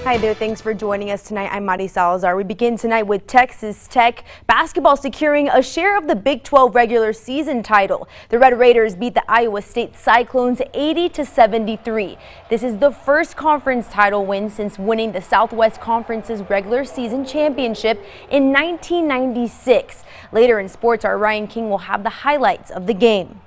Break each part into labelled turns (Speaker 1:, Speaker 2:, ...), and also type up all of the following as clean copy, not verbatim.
Speaker 1: Hi there, thanks for joining us tonight. I'm Mari Salazar. We begin tonight with Texas Tech basketball securing a share of the Big 12 regular season title. The Red Raiders beat the Iowa State Cyclones 80-73. This is the first conference title win since winning the Southwest Conference's regular season championship in 1996. Later in sports, our Ryan King will have the highlights of the game.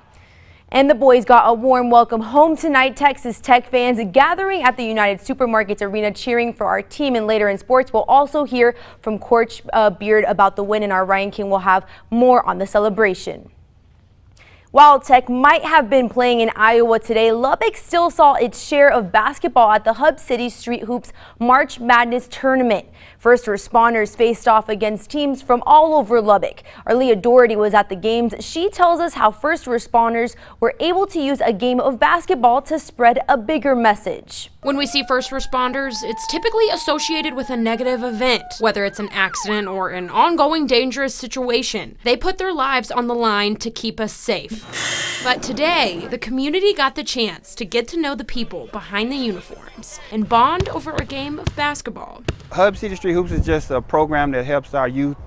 Speaker 1: And the boys got a warm welcome home tonight. Texas Tech fans gathering at the United Supermarkets Arena cheering for our team. And later in sports, we'll also hear from Coach Beard about the win, and our Ryan King will have more on the celebration. While Tech might have been playing in Iowa today, Lubbock still saw its share of basketball at the Hub City Street Hoops March Madness tournament. First responders faced off against teams from all over Lubbock. Our Leah Doherty was at the games. She tells us how first responders were able to use a game of basketball to spread a bigger message.
Speaker 2: When we see first responders, it's typically associated with a negative event, whether it's an accident or an ongoing dangerous situation. They put their lives on the line to keep us safe. But today, the community got the chance to get to know the people behind the uniforms and bond over a game of basketball.
Speaker 3: Hub City Street Hoops is just a program that helps our youth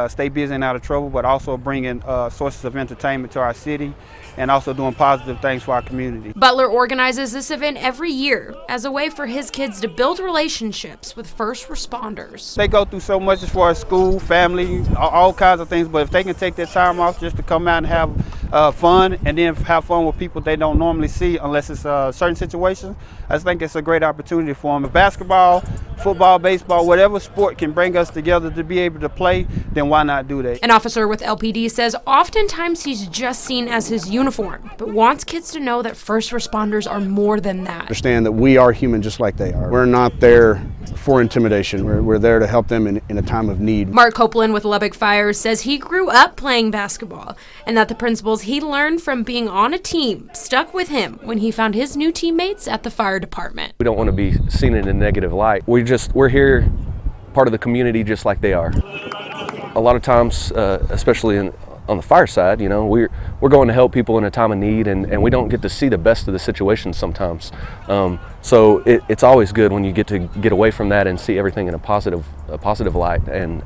Speaker 3: stay busy and out of trouble, but also bringing sources of entertainment to our city and also doing positive things for our community.
Speaker 2: Butler organizes this event every year as a way for his kids to build relationships with first responders.
Speaker 3: They go through so much as far as school, family, all kinds of things, but if they can take their time off just to come out and have fun and then have fun with people they don't normally see unless it's certain situations, I think it's a great opportunity for them. If basketball, football, baseball, whatever sport can bring us together to be able to play, then why not do that?
Speaker 2: An officer with LPD says oftentimes he's just seen as his uniform, but wants kids to know that first responders are more than that.
Speaker 4: Understand that we are human just like they are. We're not there for intimidation. We're there to help them in a time of need.
Speaker 2: Mark Copeland with Lubbock Fire says he grew up playing basketball and that the principles he learned from being on a team stuck with him when he found his new teammates at the fire department.
Speaker 5: We don't want to be seen in a negative light. We're here, part of the community just like they are. A lot of times, especially on the fire side, you know, we're going to help people in a time of need, and we don't get to see the best of the situation sometimes. So it's always good when you get to get away from that and see everything in a positive light and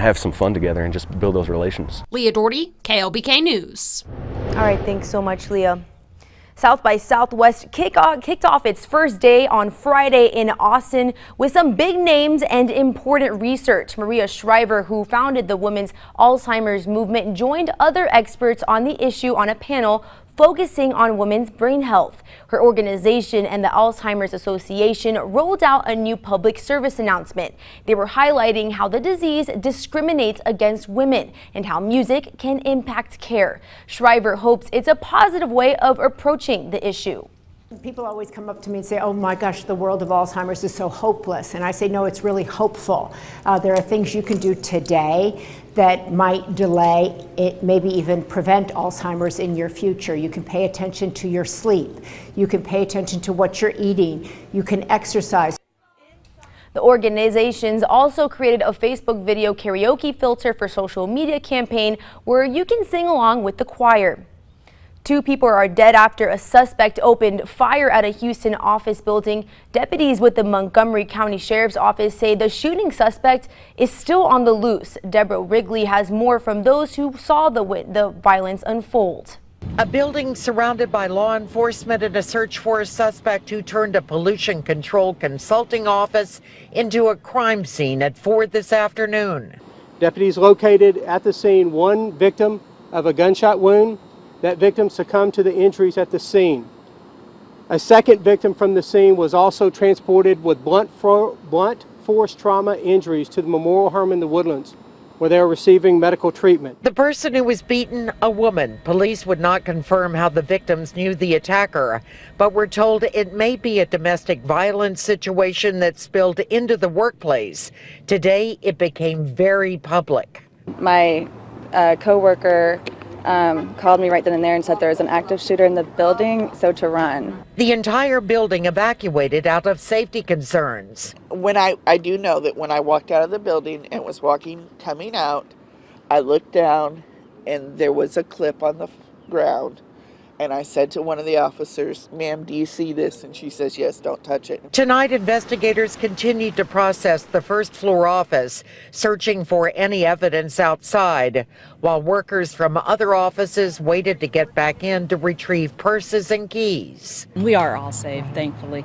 Speaker 5: have some fun together and just build those relations.
Speaker 2: Leah Doherty, KLBK News.
Speaker 1: All right, thanks so much, Leah. South by Southwest kicked off its first day on Friday in Austin with some big names and important research. Maria Shriver, who founded the Women's Alzheimer's Movement, joined other experts on the issue on a panel focusing on women's brain health. Her organization and the Alzheimer's Association rolled out a new public service announcement. They were highlighting how the disease discriminates against women and how music can impact care. Shriver hopes it's a positive way of approaching the issue.
Speaker 6: People always come up to me and say, oh my gosh, the world of Alzheimer's is so hopeless. And I say, no, it's really hopeful. There are things you can do today that might delay it, maybe even prevent Alzheimer's in your future. You can pay attention to your sleep. You can pay attention to what you're eating. You can exercise.
Speaker 1: The organizations also created a Facebook video karaoke filter for social media campaign where you can sing along with the choir. 2 people are dead after a suspect opened fire at a Houston office building. Deputies with the Montgomery County Sheriff's Office say the shooting suspect is still on the loose. Deborah Wrigley has more from those who saw the violence unfold.
Speaker 7: A building surrounded by law enforcement in a search for a suspect who turned a pollution control consulting office into a crime scene at 4 this afternoon.
Speaker 8: Deputies located at the scene one victim of a gunshot wound. That victim succumbed to the injuries at the scene. A second victim from the scene was also transported with blunt force trauma injuries to the Memorial Home in the Woodlands, where they are receiving medical treatment.
Speaker 7: The person who was beaten, a woman. Police would not confirm how the victims knew the attacker, but were told it may be a domestic violence situation that spilled into the workplace. Today, it became very public.
Speaker 9: My coworker called me right then and there and said there was an active shooter in the building, so to run.
Speaker 7: The entire building evacuated out of safety concerns.
Speaker 10: When I do know that when I walked out of the building and was coming out, I looked down and there was a clip on the ground And I said to one of the officers, "Ma'am, do you see this?" And she says, "Yes, don't touch it."
Speaker 7: Tonight, investigators continued to process the first floor office, searching for any evidence outside, while workers from other offices waited to get back in to retrieve purses and keys.
Speaker 11: We are all safe, thankfully.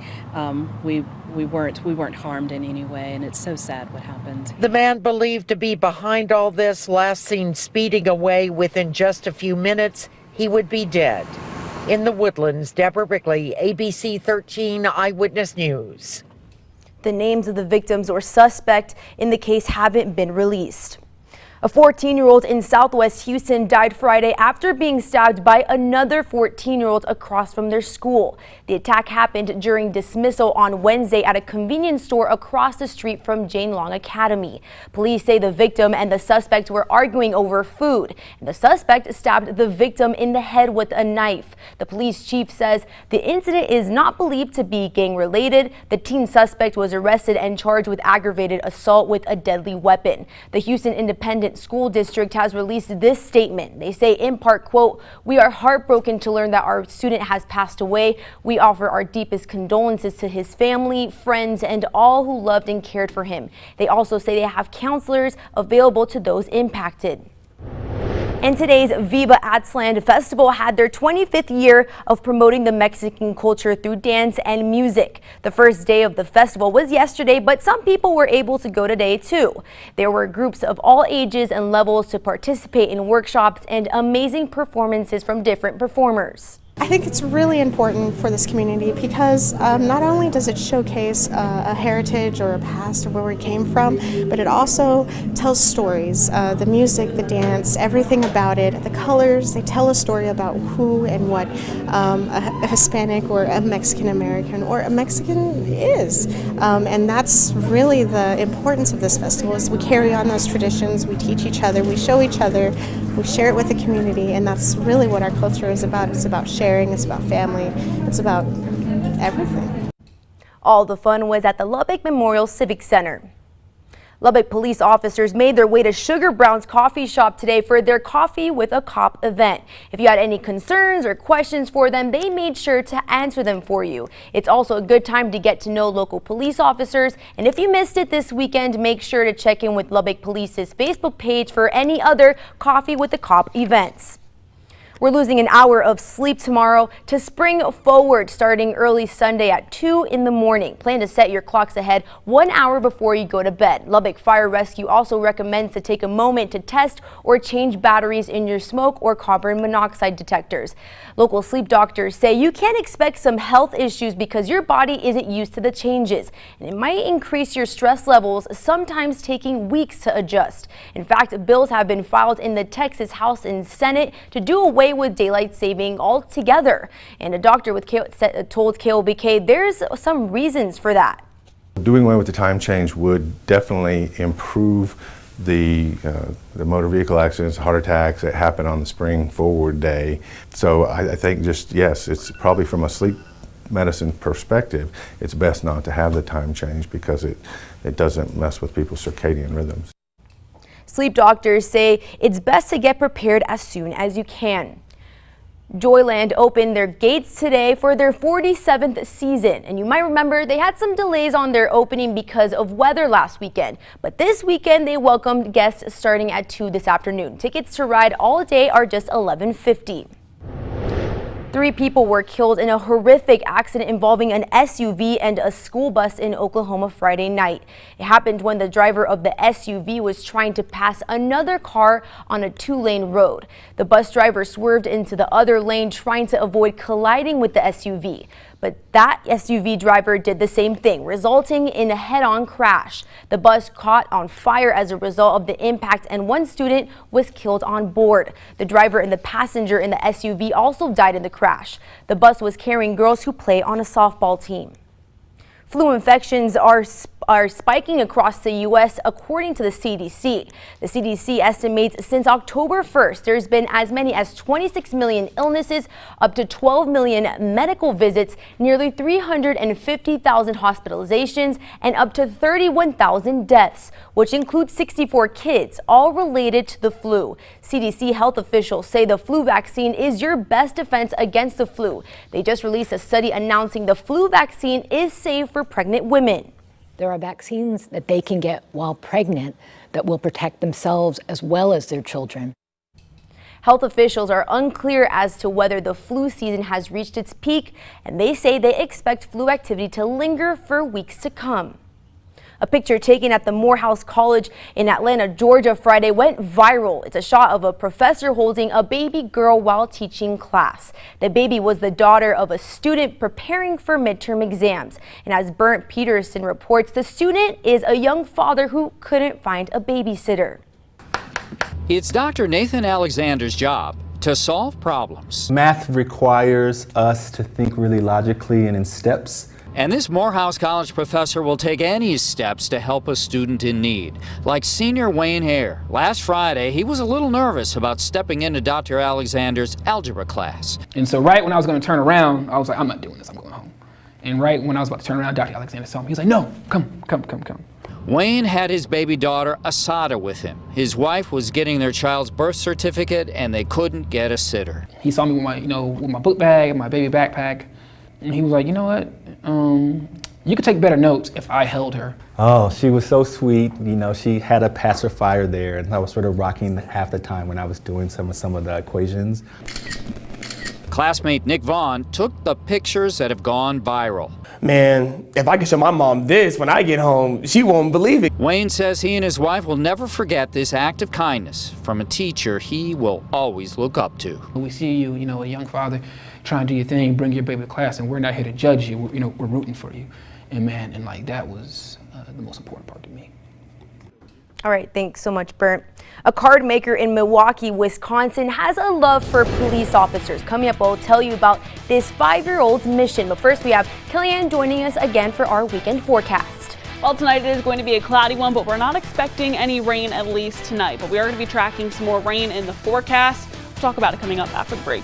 Speaker 11: We weren't harmed in any way, and it's so sad what happened.
Speaker 7: The man believed to be behind all this, last seen speeding away within just a few minutes, he would be dead. In the Woodlands, Deborah Rickley, ABC 13 Eyewitness News.
Speaker 1: The names of the victims or suspect in the case haven't been released. A 14-year-old in Southwest Houston died Friday after being stabbed by another 14-year-old across from their school. The attack happened during dismissal on Wednesday at a convenience store across the street from Jane Long Academy. Police say the victim and the suspect were arguing over food, and the suspect stabbed the victim in the head with a knife. The police chief says the incident is not believed to be gang-related. The teen suspect was arrested and charged with aggravated assault with a deadly weapon. The Houston Independent School District has released this statement. They say in part, quote, "We are heartbroken to learn that our student has passed away. We offer our deepest condolences to his family, friends, and all who loved and cared for him." They also say they have counselors available to those impacted. And today's Viva Atzland Festival had their 25th year of promoting the Mexican culture through dance and music. The first day of the festival was yesterday, but some people were able to go today too. There were groups of all ages and levels to participate in workshops and amazing performances from different performers.
Speaker 12: I think it's really important for this community because not only does it showcase a heritage or a past of where we came from, but it also tells stories. The music, the dance, everything about it, the colors, they tell a story about who and what a Hispanic or a Mexican American or a Mexican is. And that's really the importance of this festival is we carry on those traditions, we teach each other, we show each other, we share it with the community, and that's really what our culture is about. It's about sharing, it's about family, it's about everything.
Speaker 1: All the fun was at the Lubbock Memorial Civic Center. Lubbock police officers made their way to Sugar Brown's coffee shop today for their Coffee with a Cop event. If you had any concerns or questions for them, they made sure to answer them for you. It's also a good time to get to know local police officers, and if you missed it this weekend, make sure to check in with Lubbock Police's Facebook page for any other Coffee with a Cop events. We're losing an hour of sleep tomorrow to spring forward starting early Sunday at 2 in the morning. Plan to set your clocks ahead 1 hour before you go to bed. Lubbock Fire Rescue also recommends to take a moment to test or change batteries in your smoke or carbon monoxide detectors. Local sleep doctors say you can expect some health issues because your body isn't used to the changes, and it might increase your stress levels, sometimes taking weeks to adjust. In fact, bills have been filed in the Texas House and Senate to do away with daylight saving altogether. And a doctor with told Klbk there's some reasons for that.
Speaker 13: Doing away with the time change would definitely improve the motor vehicle accidents, heart attacks that happen on the spring forward day. So I think just, yes, it's probably from a sleep medicine perspective, it's best not to have the time change because it doesn't mess with people's circadian rhythms.
Speaker 1: Sleep doctors say it's best to get prepared as soon as you can. Joyland opened their gates today for their 47th season, and you might remember they had some delays on their opening because of weather last weekend, but this weekend they welcomed guests starting at 2 this afternoon. Tickets to ride all day are just $11.50. 3 people were killed in a horrific accident involving an SUV and a school bus in Oklahoma Friday night. It happened when the driver of the SUV was trying to pass another car on a 2-lane road. The bus driver swerved into the other lane trying to avoid colliding with the SUV. But that SUV driver did the same thing, resulting in a head-on crash. The bus caught on fire as a result of the impact, and 1 student was killed on board. The driver and the passenger in the SUV also died in the crash. The bus was carrying girls who play on a softball team. Flu infections are are spiking across the U.S. according to the CDC. The CDC estimates since October 1st, there's been as many as 26 million illnesses, up to 12 million medical visits, nearly 350,000 hospitalizations, and up to 31,000 deaths, which includes 64 kids, all related to the flu. CDC health officials say the flu vaccine is your best defense against the flu. They just released a study announcing the flu vaccine is safe for pregnant women.
Speaker 14: There are vaccines that they can get while pregnant that will protect themselves as well as their children.
Speaker 1: Health officials are unclear as to whether the flu season has reached its peak, and they say they expect flu activity to linger for weeks to come. A picture taken at the Morehouse College in Atlanta, Georgia Friday went viral. It's a shot of a professor holding a baby girl while teaching class. The baby was the daughter of a student preparing for midterm exams. And as Bernd Peterson reports, the student is a young father who couldn't find a babysitter.
Speaker 15: It's Dr. Nathan Alexander's job to solve problems.
Speaker 16: Math requires us to think really logically and in steps.
Speaker 15: And this Morehouse College professor will take any steps to help a student in need, like senior Wayne Hare. Last Friday, he was a little nervous about stepping into Dr. Alexander's algebra class.
Speaker 17: And so right when I was going to turn around, I was like, I'm not doing this, I'm going home. And right when I was about to turn around, Dr. Alexander saw me. He's like, no, come.
Speaker 15: Wayne had his baby daughter, Asada, with him. His wife was getting their child's birth certificate, and they couldn't get a sitter.
Speaker 17: He saw me with my book bag and my baby backpack. And he was like, you know what, you could take better notes if I held her.
Speaker 16: Oh, she was so sweet. You know, she had a pacifier there, and I was sort of rocking half the time when I was doing some of the equations.
Speaker 15: Classmate Nick Vaughn took the pictures that have gone viral.
Speaker 18: Man, if I can show my mom this when I get home, she won't believe it.
Speaker 15: Wayne says he and his wife will never forget this act of kindness from a teacher he will always look up to.
Speaker 17: We see you, a young father, trying to do your thing, bring your baby to class, and we're not here to judge you. We're rooting for you. And man, that was the most important part to me.
Speaker 1: All right, thanks so much, Bernd. A card maker in Milwaukee, Wisconsin has a love for police officers. Coming up, we'll tell you about this 5-year-old's mission. But first, we have Kellyanne joining us again for our weekend forecast.
Speaker 19: Well, tonight it is going to be a cloudy one, but we're not expecting any rain, at least tonight. But we are going to be tracking some more rain in the forecast. We'll talk about it coming up after the break.